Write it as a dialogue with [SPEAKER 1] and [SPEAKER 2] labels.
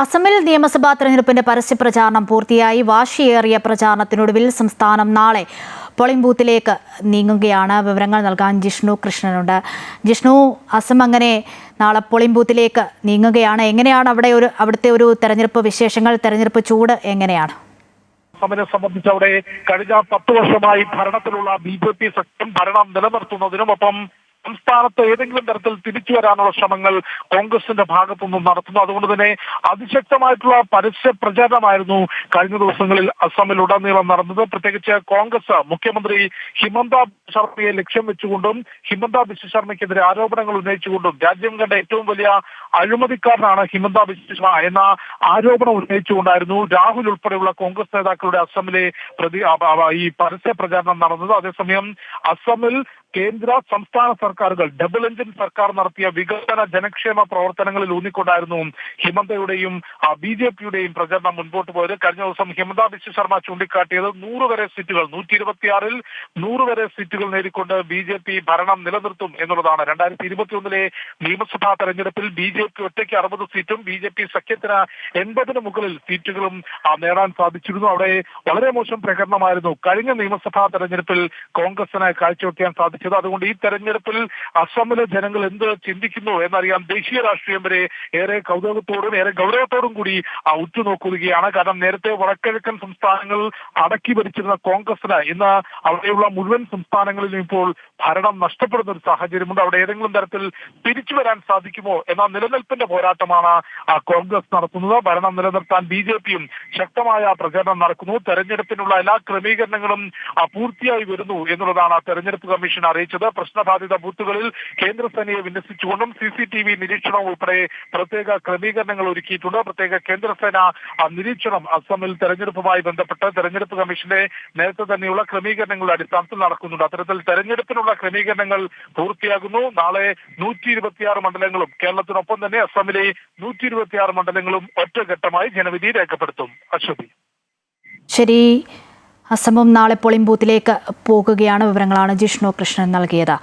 [SPEAKER 1] അസമിൽ നിയമസഭാ തെരഞ്ഞെടുപ്പിന്റെ പരസ്യപ്രചാരണം പൂർത്തിയായി. വാശിയേറിയ പ്രചാരണത്തിനൊടുവിൽ സംസ്ഥാനം നാളെ പോളിംഗ് ബൂത്തിലേക്ക് നീങ്ങുകയാണ്. വിവരങ്ങൾ നൽകാൻ ജിഷ്ണു കൃഷ്ണനുണ്ട്. ജിഷ്ണു, അസം അങ്ങനെ നാളെ പോളിംഗ് ബൂത്തിലേക്ക് നീങ്ങുകയാണ്. എങ്ങനെയാണ് അവിടുത്തെ ഒരു തെരഞ്ഞെടുപ്പ് വിശേഷങ്ങൾ, തെരഞ്ഞെടുപ്പ് ചൂട് എങ്ങനെയാണ്?
[SPEAKER 2] അസമിനെ സംബന്ധിച്ച് അവിടെ കഴിഞ്ഞ 10 വർഷമായി ഭരണത്തിലുള്ള BJP സഖ്യം ഭരണം നിലനിർത്തുന്നതിനും ഒപ്പം സംസ്ഥാനത്ത് ഏതെങ്കിലും തരത്തിൽ തിരിച്ചു വരാനുള്ള ശ്രമങ്ങൾ കോൺഗ്രസിന്റെ ഭാഗത്തുനിന്നും നടത്തുന്നു. അതുകൊണ്ട് തന്നെ അതിശക്തമായിട്ടുള്ള പരസ്യ പ്രചാരണമായിരുന്നു കഴിഞ്ഞ ദിവസങ്ങളിൽ അസമിലുടനീളം നടന്നത്. പ്രത്യേകിച്ച് കോൺഗ്രസ് മുഖ്യമന്ത്രി ഹിമന്ത ബിശ്വ ശർമ്മയെ ലക്ഷ്യം വെച്ചുകൊണ്ടും ഹിമന്ത ബിശ്വ ശർമ്മയ്ക്കെതിരെ ആരോപണങ്ങൾ ഉന്നയിച്ചുകൊണ്ടും രാജ്യം കണ്ട ഏറ്റവും വലിയ അഴിമതിക്കാരനാണ് ഹിമന്ത ബിശ്വ ശർമ്മ എന്ന ആരോപണം ഉന്നയിച്ചുകൊണ്ടായിരുന്നു രാഹുൽ ഉൾപ്പെടെയുള്ള കോൺഗ്രസ് നേതാക്കളുടെ അസമിലെ ഈ പരസ്യ പ്രചാരണം നടന്നത്. അതേസമയം അസമിൽ കേന്ദ്ര സംസ്ഥാന സർക്കാരുകൾ ഡബിൾ എഞ്ചിൻ സർക്കാർ നടത്തിയ വികസന ജനക്ഷേമ പ്രവർത്തനങ്ങളിൽ ഊന്നിക്കൊണ്ടായിരുന്നു ഹിമന്തയുടെയും BJPയുടെയും പ്രചരണം മുൻപോട്ട് പോയത്. കഴിഞ്ഞ ദിവസം ഹിമന്ത ബിശ്വ ശർമ്മ ചൂണ്ടിക്കാട്ടിയത് 100 വരെ സീറ്റുകൾ 126-ൽ 100 വരെ സീറ്റുകൾ നേടിക്കൊണ്ട് BJP ഭരണം നിലനിർത്തും എന്നുള്ളതാണ്. 2021-ലെ നിയമസഭാ തെരഞ്ഞെടുപ്പിൽ BJP ഒറ്റയ്ക്ക് 60 സീറ്റും BJP സഖ്യത്തിന് 80-ന് മുകളിൽ സീറ്റുകളും നേടാൻ സാധിച്ചിരുന്നു. അവിടെ വളരെ മോശം പ്രകടനമായിരുന്നു കഴിഞ്ഞ നിയമസഭാ തെരഞ്ഞെടുപ്പിൽ കോൺഗ്രസിന് കാഴ്ചവെക്കാൻ സാധിച്ചത്. അതുകൊണ്ട് ഈ തെരഞ്ഞെടുപ്പിൽ അസമിലെ ജനങ്ങൾ എന്ത് ചിന്തിക്കുന്നു എന്നറിയാൻ ദേശീയ രാഷ്ട്രീയം വരെ ഏറെ കൗതുകത്തോടും ഏറെ ഗൗരവത്തോടും കൂടി ഉറ്റുനോക്കുകയാണ്. കാരണം നേരത്തെ വടക്കിഴക്കൻ സംസ്ഥാനങ്ങൾ അടക്കി ഭരിച്ചിരുന്ന കോൺഗ്രസിന് ഇന്ന് അവിടെയുള്ള മുഴുവൻ സംസ്ഥാനങ്ങളിലും ഇപ്പോൾ ഭരണം നഷ്ടപ്പെടുന്ന ഒരു സാഹചര്യമുണ്ട്. അവിടെ ഏതെങ്കിലും തരത്തിൽ തിരിച്ചു വരാൻ സാധിക്കുമോ എന്ന നിലനിൽപ്പിന്റെ പോരാട്ടമാണ് കോൺഗ്രസ് നടത്തുന്നത്. ഭരണം നിലനിർത്താൻ BJPയും ശക്തമായ പ്രചാരണം നടക്കുന്നു. തെരഞ്ഞെടുപ്പിനുള്ള എല്ലാ ക്രമീകരണങ്ങളും പൂർത്തിയായി വരുന്നു എന്നുള്ളതാണ് തെരഞ്ഞെടുപ്പ് കമ്മീഷൻ അറിയിച്ചത്. പ്രശ്നബാധിത ബൂത്തുകളിൽ കേന്ദ്രസേനയെ വിന്യസിച്ചുകൊണ്ടും CCTV നിരീക്ഷണം ഉൾപ്പെടെ പ്രത്യേക ക്രമീകരണങ്ങൾ ഒരുക്കിയിട്ടുണ്ട്. പ്രത്യേക കേന്ദ്രസേന നിരീക്ഷണം അസമിൽ തെരഞ്ഞെടുപ്പുമായി ബന്ധപ്പെട്ട് തെരഞ്ഞെടുപ്പ് കമ്മീഷന്റെ നേരത്തെ തന്നെയുള്ള ക്രമീകരണങ്ങളുടെ അടിസ്ഥാനത്തിൽ നടക്കുന്നുണ്ട്. അത്തരത്തിൽ തെരഞ്ഞെടുപ്പിനുള്ള ക്രമീകരണങ്ങൾ പൂർത്തിയാകുന്നു. നാളെ 126 മണ്ഡലങ്ങളും കേരളത്തിനൊപ്പം തന്നെ അസമിലെ 126 മണ്ഡലങ്ങളും ഒറ്റഘട്ടമായി ജനവിധി രേഖപ്പെടുത്തും. അശ്വതി.
[SPEAKER 1] ശരി, അസമും നാളെ പോളിംഗ് ബൂത്തിലേക്ക് പോകുകയാണ്. വിവരങ്ങളാണ് ജിഷ്ണു കൃഷ്ണൻ നൽകിയത്.